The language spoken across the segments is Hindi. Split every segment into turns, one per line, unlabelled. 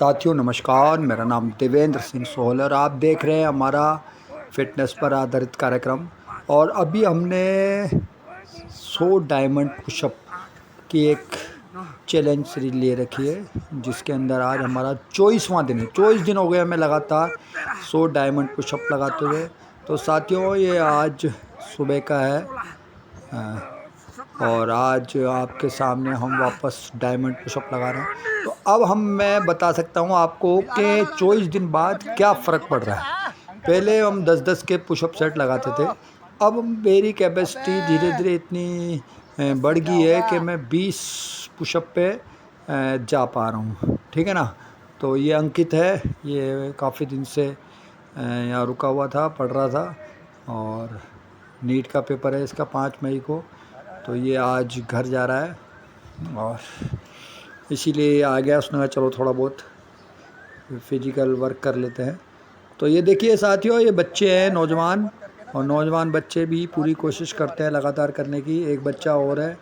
साथियों नमस्कार, मेरा नाम देवेंद्र सिंह सोहल और आप देख रहे हैं हमारा फ़िटनेस पर आधारित कार्यक्रम। और अभी हमने 100 डायमंड पुशअप की एक चैलेंज सीरीज ले रखी है, जिसके अंदर आज हमारा 24वां दिन है। 24 दिन हो गए हमें लगातार 100 डायमंड पुशअप लगाते हुए। तो साथियों ये आज सुबह का है और आज आपके सामने हम वापस डायमंड पुशअप लगा रहे हैं। तो अब मैं बता सकता हूँ आपको कि 24 दिन बाद क्या फ़र्क पड़ रहा है। पहले हम 10-10 के पुशअप सेट लगाते थे, अब मेरी कैपेसिटी धीरे धीरे इतनी बढ़ गई है कि मैं 20 पुशअप पे जा पा रहा हूँ। ठीक है ना। तो ये अंकित है, ये काफ़ी दिन से यहाँ रुका हुआ था, पढ़ रहा था और नीट का पेपर है इसका 5 मई को। तो ये आज घर जा रहा है और इसीलिए आ गया। उसने कहा चलो थोड़ा बहुत फिजिकल वर्क कर लेते हैं। तो ये देखिए साथियों, ये बच्चे हैं नौजवान, और नौजवान बच्चे भी पूरी कोशिश करते हैं लगातार करने की। एक बच्चा और है,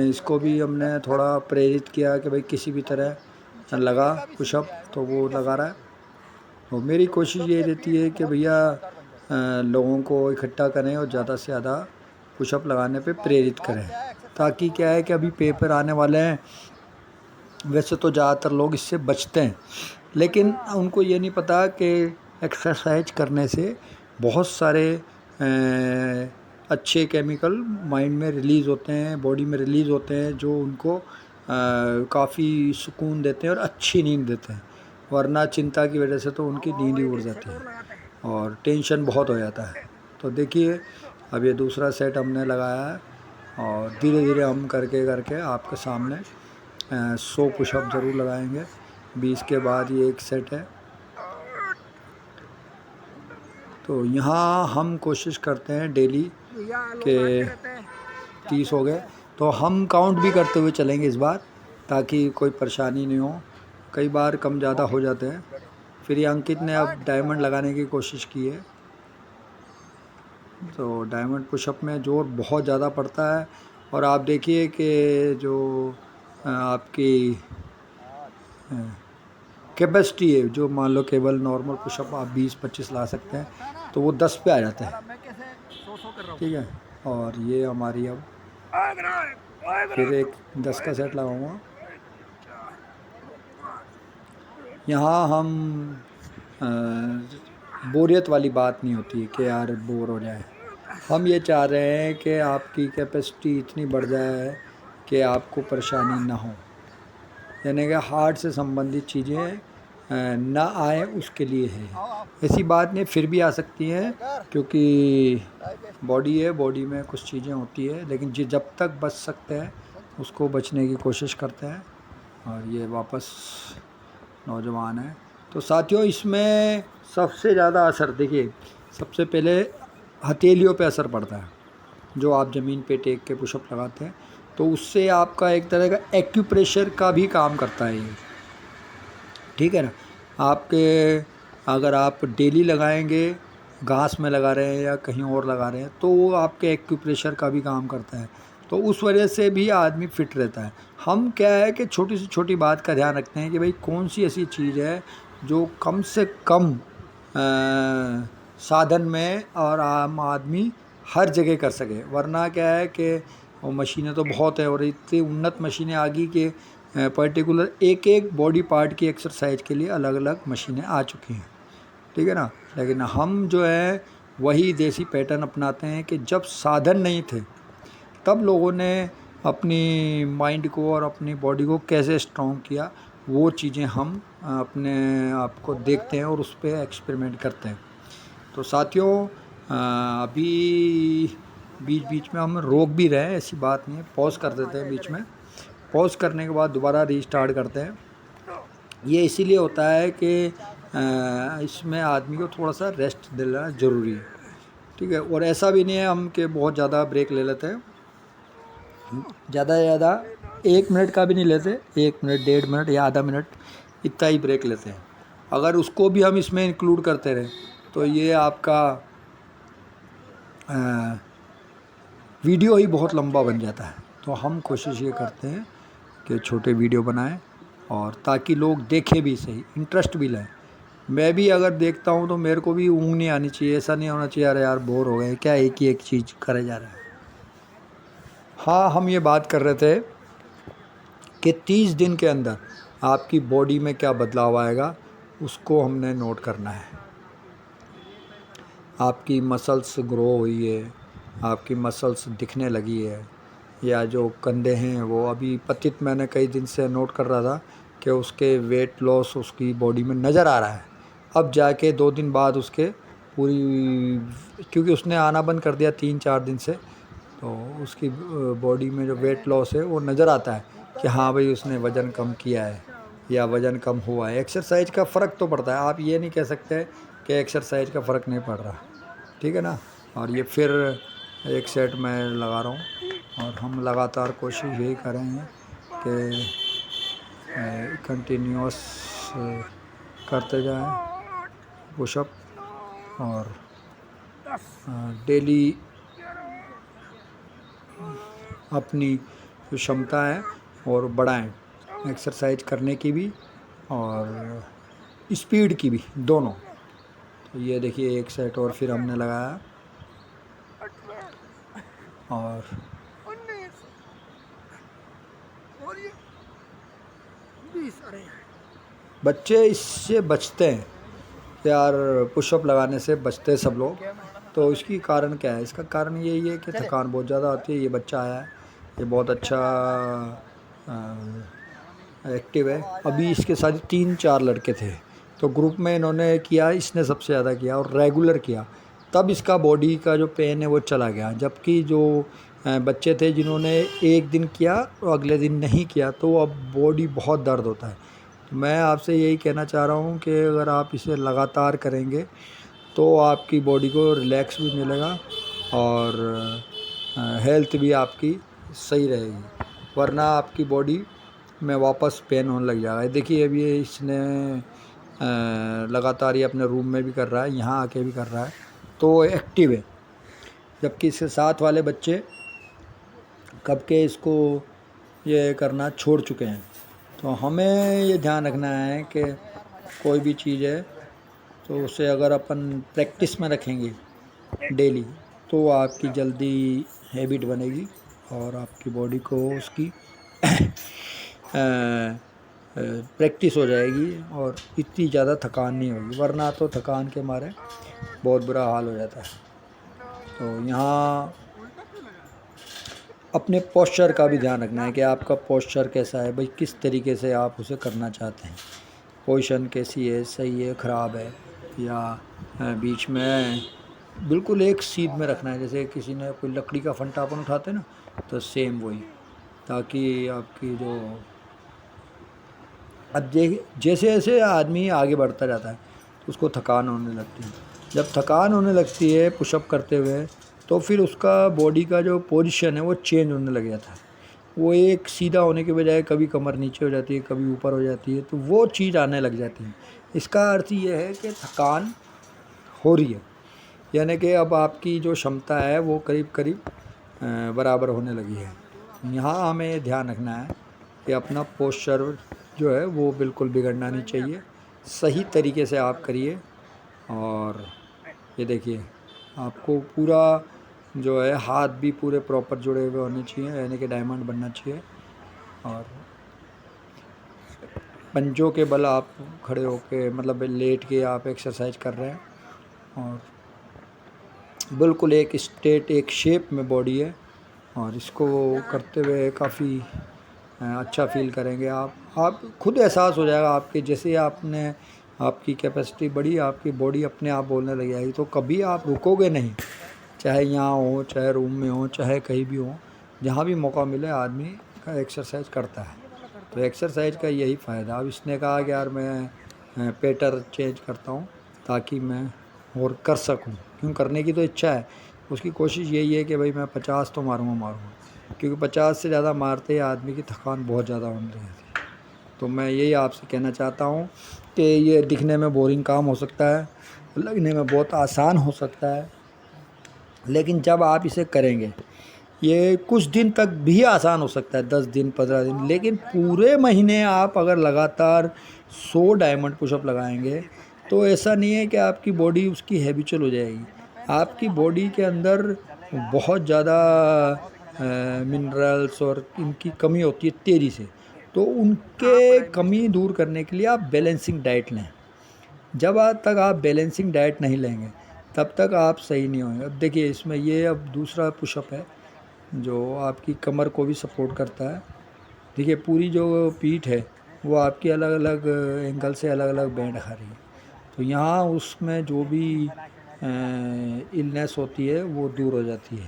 इसको भी हमने थोड़ा प्रेरित किया कि भाई किसी भी तरह लगा पुशअप, तो वो लगा रहा है। तो मेरी कोशिश ये रहती है कि भैया लोगों को इकट्ठा करें और ज़्यादा से ज़्यादा पुशअप लगाने पे प्रेरित करें, ताकि क्या है कि अभी पेपर आने वाले हैं। वैसे तो ज़्यादातर लोग इससे बचते हैं, लेकिन उनको ये नहीं पता कि एक्सरसाइज करने से बहुत सारे अच्छे केमिकल माइंड में रिलीज़ होते हैं, बॉडी में रिलीज़ होते हैं, जो उनको काफ़ी सुकून देते हैं और अच्छी नींद देते हैं। वरना चिंता की वजह से तो उनकी नींद ही उड़ जाती है और टेंशन बहुत हो जाता है। तो देखिए अब ये दूसरा सेट हमने लगाया है और धीरे धीरे हम करके करके आपके सामने 100 पुशअप ज़रूर लगाएंगे। 20 के बाद ये एक सेट है। तो यहाँ हम कोशिश करते हैं डेली के 30 हो गए, तो हम काउंट भी करते हुए चलेंगे इस बार, ताकि कोई परेशानी नहीं हो। कई बार कम ज़्यादा हो जाते हैं। फिर ये अंकित ने अब डायमंड लगाने की कोशिश की है। तो डायमंड पुशअप में जोर बहुत ज़्यादा पड़ता है। और आप देखिए कि जो आपकी कैपेसिटी है, जो मान लो केवल नॉर्मल पुशअप आप 20-25 ला सकते हैं, तो वो 10 पे आ जाता है। ठीक है। और ये हमारी अब फिर एक 10 का सेट लगाऊंगा। यहाँ हम बोरियत वाली बात नहीं होती कि यार बोर हो जाए। हम ये चाह रहे हैं कि आपकी कैपेसिटी इतनी बढ़ जाए कि आपको परेशानी ना हो, यानी कि हार्ट से संबंधित चीज़ें ना आए, उसके लिए है। ऐसी बात नहीं, फिर भी आ सकती हैं, क्योंकि बॉडी है, बॉडी में कुछ चीज़ें होती है, लेकिन जब तक बच सकते हैं उसको बचने की कोशिश करते हैं। और ये वापस नौजवान है। तो साथियों इसमें सबसे ज़्यादा असर देखिए, सबसे पहले हथेलियों पे असर पड़ता है। जो आप ज़मीन पे टेक के पुशअप लगाते हैं, तो उससे आपका एक तरह का एक्यूप्रेशर का भी काम करता है ये। ठीक है ना। आपके अगर आप डेली लगाएंगे, घास में लगा रहे हैं या कहीं और लगा रहे हैं, तो वो आपके एक्यूप्रेशर का भी काम करता है। तो उस वजह से भी आदमी फिट रहता है। हम क्या है कि छोटी से छोटी बात का ध्यान रखते हैं कि भाई कौन सी ऐसी चीज़ है जो कम से कम साधन में और आम आदमी हर जगह कर सके। वरना क्या है कि वो मशीनें तो बहुत है और इतनी उन्नत मशीनें आ गई कि पर्टिकुलर एक एक बॉडी पार्ट की एक्सरसाइज के लिए अलग अलग मशीनें आ चुकी हैं। ठीक है ना। लेकिन हम जो है वही देसी पैटर्न अपनाते हैं कि जब साधन नहीं थे तब लोगों ने अपनी माइंड को और अपनी बॉडी को कैसे स्ट्रॉन्ग किया, वो चीज़ें हम अपने आप को देखते हैं और उस पर एक्सपेरिमेंट करते हैं। तो साथियों अभी बीच बीच में हम रोक भी रहे हैं, ऐसी बात नहीं है, पॉज कर देते हैं बीच में। पॉज करने के बाद दोबारा रीस्टार्ट करते हैं। ये इसीलिए होता है कि इसमें आदमी को थोड़ा सा रेस्ट देना ज़रूरी है। ठीक है। और ऐसा भी नहीं है हम कि बहुत ज़्यादा ब्रेक ले लेते हैं। ज़्यादा से ज़्यादा 1 मिनट का भी नहीं लेते, 1 मिनट 1.5 मिनट या आधा मिनट इतना ही ब्रेक लेते हैं। अगर उसको भी हम इसमें इंक्लूड करते रहे तो ये आपका वीडियो ही बहुत लंबा बन जाता है। तो हम कोशिश ये करते हैं कि छोटे वीडियो बनाएं और ताकि लोग देखें भी सही, इंटरेस्ट भी लें। मैं भी अगर देखता हूँ तो मेरे को भी ऊँग नहीं आनी चाहिए, ऐसा नहीं होना चाहिए अरे यार बोर हो गए क्या एक ही एक चीज़ करे जा रहे हैं। हाँ, हम ये बात कर रहे थे कि 30 दिन के अंदर आपकी बॉडी में क्या बदलाव आएगा, उसको हमने नोट करना है। आपकी मसल्स ग्रो हुई है, आपकी मसल्स दिखने लगी है, या जो कंधे हैं वो अभी पतित मैंने कई दिन से नोट कर रहा था कि उसके वेट लॉस उसकी बॉडी में नज़र आ रहा है। अब जाके 2 दिन बाद उसके पूरी, क्योंकि उसने आना बंद कर दिया 3-4 दिन से, तो उसकी बॉडी में जो वेट लॉस है वो नज़र आता है कि हाँ भाई उसने वज़न कम किया है या वज़न कम हुआ है। एक्सरसाइज का फ़र्क तो पड़ता है, आप ये नहीं कह सकते कि एक्सरसाइज का फ़र्क नहीं पड़ रहा, ठीक है ना। और ये फिर एक सेट मैं लगा रहा हूँ और हम लगातार कोशिश यही कर रहे हैं कि कंटिन्यूअस करते जाएं पुशअप और डेली अपनी जो क्षमता है और बढ़ाएं, एक्सरसाइज करने की भी और स्पीड की भी, दोनों। तो ये देखिए एक सेट और फिर हमने लगाया और बच्चे इससे बचते हैं यार, पुशअप लगाने से बचते हैं सब लोग। तो इसकी कारण क्या है? इसका कारण यही है कि थकान बहुत ज़्यादा आती है। ये बच्चा आया है, ये बहुत अच्छा एक्टिव है। अभी इसके साथ 3-4 लड़के थे, तो ग्रुप में इन्होंने किया, इसने सबसे ज़्यादा किया और रेगुलर किया, तब इसका बॉडी का जो पेन है वो चला गया। जबकि जो बच्चे थे जिन्होंने एक दिन किया और अगले दिन नहीं किया, तो अब बॉडी बहुत दर्द होता है। तो मैं आपसे यही कहना चाह रहा हूँ कि अगर आप इसे लगातार करेंगे तो आपकी बॉडी को रिलैक्स भी मिलेगा और हेल्थ भी आपकी सही रहेगी, वरना आपकी बॉडी में वापस पेन होने लग जाएगा। देखिए अभी इसने लगातार ये अपने रूम में भी कर रहा है, यहाँ आके भी कर रहा है, तो एक्टिव है। जबकि इसके साथ वाले बच्चे कब के इसको ये करना छोड़ चुके हैं। तो हमें ये ध्यान रखना है कि कोई भी चीज़ है तो उसे अगर अपन प्रैक्टिस में रखेंगे डेली, तो आपकी जल्दी हैबिट बनेगी और आपकी बॉडी को उसकी प्रैक्टिस हो जाएगी और इतनी ज़्यादा थकान नहीं होगी, वरना तो थकान के मारे बहुत बुरा हाल हो जाता है। तो यहाँ अपने पोस्चर का भी ध्यान रखना है कि आपका पोस्चर कैसा है भाई, किस तरीके से आप उसे करना चाहते हैं, पोजीशन कैसी है, सही है, ख़राब है, या बीच में बिल्कुल एक सीध में रखना है। जैसे किसी ने कोई लकड़ी का फंटा अपन उठाते हैं ना, तो सेम वही, ताकि आपकी जो अब जैसे जैसे आदमी आगे बढ़ता जाता है तो उसको थकान होने लगती है। जब थकान होने लगती है पुशअप करते हुए, तो फिर उसका बॉडी का जो पोजीशन है वो चेंज होने लग जाता है। वो एक सीधा होने के बजाय कभी कमर नीचे हो जाती है, कभी ऊपर हो जाती है, तो वो चीज़ आने लग जाती है। इसका अर्थ ये है कि थकान हो रही है, यानी कि अब आपकी जो क्षमता है वो करीब करीब बराबर होने लगी है। यहाँ हमें ध्यान रखना है कि अपना पोस्चर जो है वो बिल्कुल बिगड़ना नहीं चाहिए, सही तरीके से आप करिए। और ये देखिए आपको पूरा जो है हाथ भी पूरे प्रॉपर जुड़े हुए होने चाहिए, यानी कि डायमंड बनना चाहिए, और पंजों के बल आप खड़े होके मतलब लेट के आप एक्सरसाइज कर रहे हैं और बिल्कुल एक स्ट्रेट एक शेप में बॉडी है। और इसको करते हुए काफ़ी अच्छा फील करेंगे आप खुद एहसास हो जाएगा आपके, जैसे आपने आपकी कैपेसिटी बढ़ी, आपकी बॉडी अपने आप बोलने लग जाएगी, तो कभी आप रुकोगे नहीं, चाहे यहाँ हो, चाहे रूम में हो, चाहे कहीं भी हो, जहाँ भी मौका मिले आदमी का एक्सरसाइज करता है। तो एक्सरसाइज का यही फ़ायदा। अब इसने कहा कि यार मैं पैटर्न चेंज करता हूँ ताकि मैं और कर सकूँ, क्यों करने की तो इच्छा है, उसकी कोशिश यही है कि भाई मैं 50 तो मारूँगा, क्योंकि 50 से ज़्यादा मारते ही आदमी की थकान बहुत ज़्यादा होने लगती है। तो मैं यही आपसे कहना चाहता हूँ कि ये दिखने में बोरिंग काम हो सकता है, लगने में बहुत आसान हो सकता है, लेकिन जब आप इसे करेंगे ये कुछ दिन तक भी आसान हो सकता है, 10 दिन 15 दिन, लेकिन पूरे महीने आप अगर लगातार 100 डायमंड पुशअप लगाएंगे तो ऐसा नहीं है कि आपकी बॉडी उसकी हैबिचुअल हो जाएगी। आपकी बॉडी के अंदर बहुत ज़्यादा मिनरल्स और इनकी कमी होती है तेज़ी से, तो उनके कमी दूर करने के लिए आप बैलेंसिंग डाइट लें। जब तक आप बैलेंसिंग डाइट नहीं लेंगे तब तक आप सही नहीं होंगे। अब देखिए इसमें ये अब दूसरा पुशअप है जो आपकी कमर को भी सपोर्ट करता है। देखिए पूरी जो पीठ है वो आपकी अलग अलग एंगल से अलग अलग बैंड खा रही है, तो यहाँ उसमें जो भी इलनेस होती है वो दूर हो जाती है,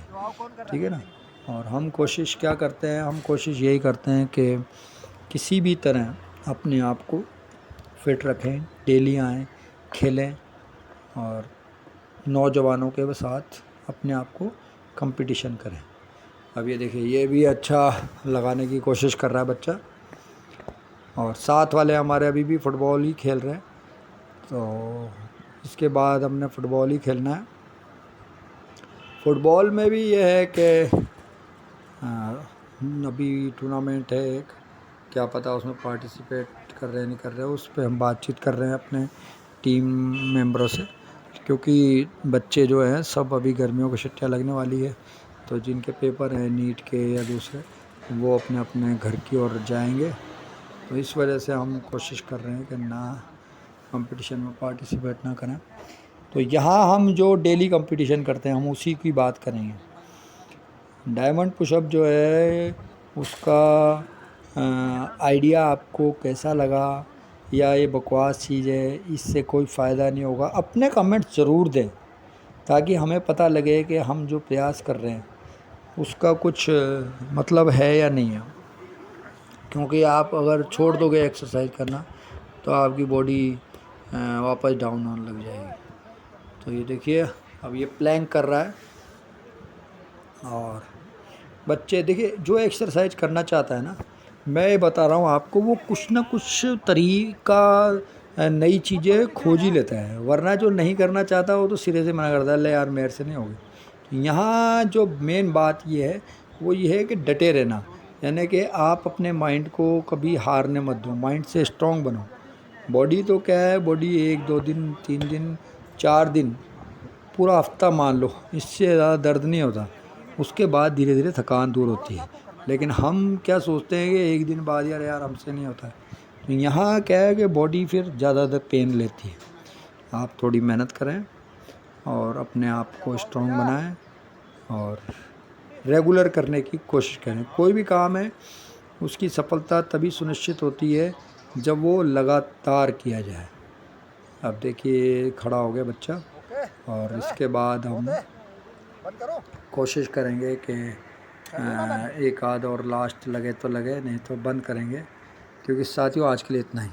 ठीक है ना। और हम कोशिश क्या करते हैं, हम कोशिश यही करते हैं कि किसी भी तरह अपने आप को फिट रखें, डेली आएँ, खेलें और नौजवानों के साथ अपने आप को कंपटीशन करें। अब ये देखिए ये भी अच्छा लगाने की कोशिश कर रहा है बच्चा, और साथ वाले हमारे अभी भी फुटबॉल ही खेल रहे हैं, तो इसके बाद हमने फ़ुटबॉल ही खेलना है। फ़ुटबॉल में भी ये है कि अभी टूर्नामेंट है एक, क्या पता उसमें पार्टिसिपेट कर रहे हैं नहीं कर रहे हैं, उस पर हम बातचीत कर रहे हैं अपने टीम मेंबरों से, क्योंकि बच्चे जो हैं सब अभी गर्मियों की छुट्टियां लगने वाली है, तो जिनके पेपर हैं नीट के या दूसरे वो अपने अपने घर की ओर जाएंगे। तो इस वजह से हम कोशिश कर रहे हैं कि ना कंपटीशन में पार्टिसिपेट ना करें। तो यहाँ हम जो डेली कंपटीशन करते हैं हम उसी की बात करेंगे। डायमंड पुशअप जो है उसका आइडिया आपको कैसा लगा, या ये बकवास चीज़ है, इससे कोई फ़ायदा नहीं होगा, अपने कमेंट ज़रूर दें ताकि हमें पता लगे कि हम जो प्रयास कर रहे हैं उसका कुछ मतलब है या नहीं है। क्योंकि आप अगर छोड़ दोगे एक्सरसाइज करना तो आपकी बॉडी वापस डाउन होने लग जाएगी। तो ये देखिए अब ये प्लैंक कर रहा है, और बच्चे देखिए जो एक्सरसाइज करना चाहता है ना, मैं ये बता रहा हूँ आपको, वो कुछ ना कुछ तरीका नई चीज़ें खोज ही लेता है, वरना जो नहीं करना चाहता वो तो सिरे से मना करता है, ले यार मेरे से नहीं होगी। तो यहाँ जो मेन बात ये है वो ये है कि डटे रहना, यानी कि आप अपने माइंड को कभी हारने मत दो, माइंड से स्ट्रांग बनो। बॉडी तो क्या है, बॉडी 1 2 दिन 3 दिन 4 दिन पूरा हफ्ता मान लो, इससे ज़्यादा दर्द नहीं होता, उसके बाद धीरे धीरे थकान दूर होती है। लेकिन हम क्या सोचते हैं कि एक दिन बाद यार यार हमसे नहीं होता है, तो यहाँ क्या है कि बॉडी फिर ज़्यादातर पेन लेती है। आप थोड़ी मेहनत करें और अपने आप को स्ट्रांग बनाएं और रेगुलर करने की कोशिश करें। कोई भी काम है उसकी सफलता तभी सुनिश्चित होती है जब वो लगातार किया जाए। अब देखिए खड़ा हो गया बच्चा, और इसके बाद हम कोशिश करेंगे कि एक आध और लास्ट लगे तो लगे, नहीं तो बंद करेंगे, क्योंकि साथियों आज के लिए इतना ही।